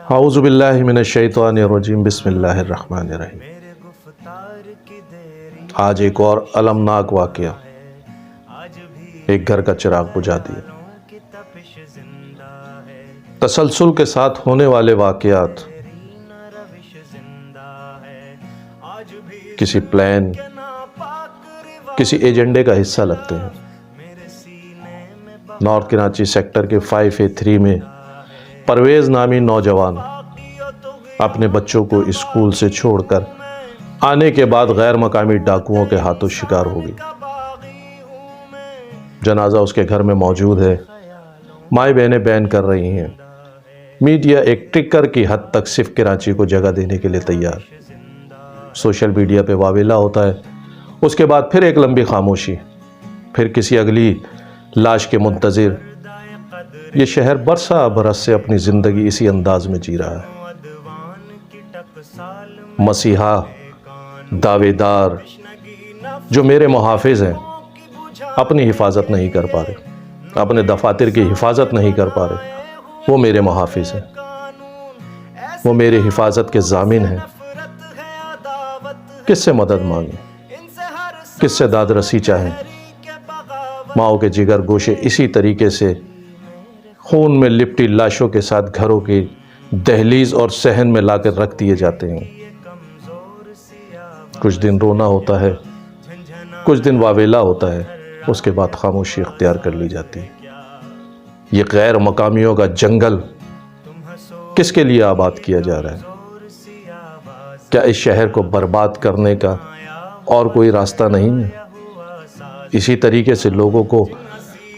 اعوذ باللہ من الشیطان الرجیم بسم اللہ الرحمن الرحیم۔ آج ایک اور المناک واقعہ، ایک گھر کا چراغ بجھا دیا۔ تسلسل کے ساتھ ہونے والے واقعات کسی پلان، کسی ایجنڈے کا حصہ لگتے ہیں۔ نارتھ کراچی سیکٹر کے 5A3 میں پرویز نامی نوجوان اپنے بچوں کو اسکول سے چھوڑ کر آنے کے بعد غیر مقامی ڈاکوؤں کے ہاتھوں شکار ہو گئی۔ جنازہ اس کے گھر میں موجود ہے، مائیں بہنیں بیان کر رہی ہیں، میڈیا ایک ٹرکر کی حد تک صرف کراچی کو جگہ دینے کے لیے تیار۔ سوشل میڈیا پہ واویلا ہوتا ہے، اس کے بعد پھر ایک لمبی خاموشی، پھر کسی اگلی لاش کے منتظر۔ یہ شہر برسا برس سے اپنی زندگی اسی انداز میں جی رہا ہے۔ مسیحا دعوے دار جو میرے محافظ ہیں اپنی حفاظت نہیں کر پا رہے، اپنے دفاتر کی حفاظت نہیں کر پا رہے، وہ میرے محافظ ہیں، وہ میرے حفاظت کے ضامن ہیں۔ کس سے مدد مانگیں، کس سے داد رسی چاہیں؟ ماؤں کے جگر گوشے اسی طریقے سے خون میں لپٹی لاشوں کے ساتھ گھروں کی دہلیز اور صحن میں لا کر رکھ دیے جاتے ہیں۔ کچھ دن رونا ہوتا ہے، کچھ دن واویلا ہوتا ہے، اس کے بعد خاموشی اختیار کر لی جاتی ہے۔ یہ غیر مقامیوں کا جنگل کس کے لیے آباد کیا جا رہا ہے؟ کیا اس شہر کو برباد کرنے کا اور کوئی راستہ نہیں ہے؟ اسی طریقے سے لوگوں کو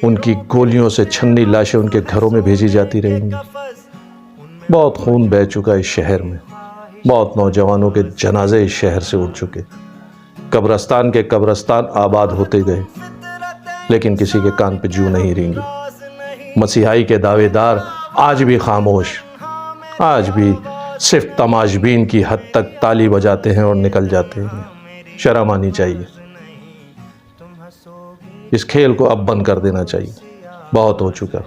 ان کی گولیوں سے چھنی لاشیں ان کے گھروں میں بھیجی جاتی رہیں گی۔ بہت خون بہہ چکا اس شہر میں، بہت نوجوانوں کے جنازے اس شہر سے اٹھ چکے، قبرستان کے قبرستان آباد ہوتے گئے، لیکن کسی کے کان پہ جو نہیں رینگی۔ مسیحائی کے دعوے دار آج بھی خاموش، آج بھی صرف تماشبین کی حد تک تالی بجاتے ہیں اور نکل جاتے ہیں۔ شرم آنی چاہیے، اس کھیل کو اب بند کر دینا چاہیے، بہت ہو چکا۔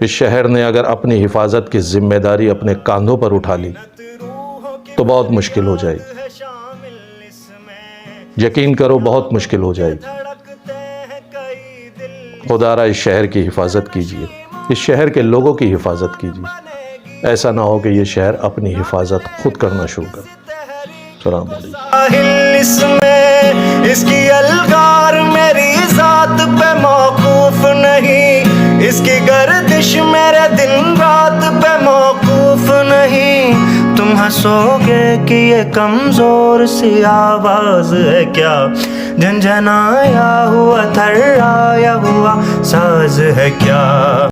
اس شہر نے اگر اپنی حفاظت کی ذمہ داری اپنے کاندھوں پر اٹھا لی تو بہت مشکل ہو جائے گی، یقین کرو بہت مشکل ہو جائے گی۔ خدا را اس شہر کی حفاظت کیجیے، اس شہر کے لوگوں کی حفاظت کیجیے، ایسا نہ ہو کہ یہ شہر اپنی حفاظت خود کرنا شروع کرے۔ السلام علیکم۔ اس کی الغار میری ذات پہ موقوف نہیں، اس کی گردش میرے دن رات پہ موقوف نہیں۔ تم ہنسو گے کہ یہ کمزور سی آواز ہے کیا، جھنجھنایا ہوا تھرایا ہوا ساز ہے کیا۔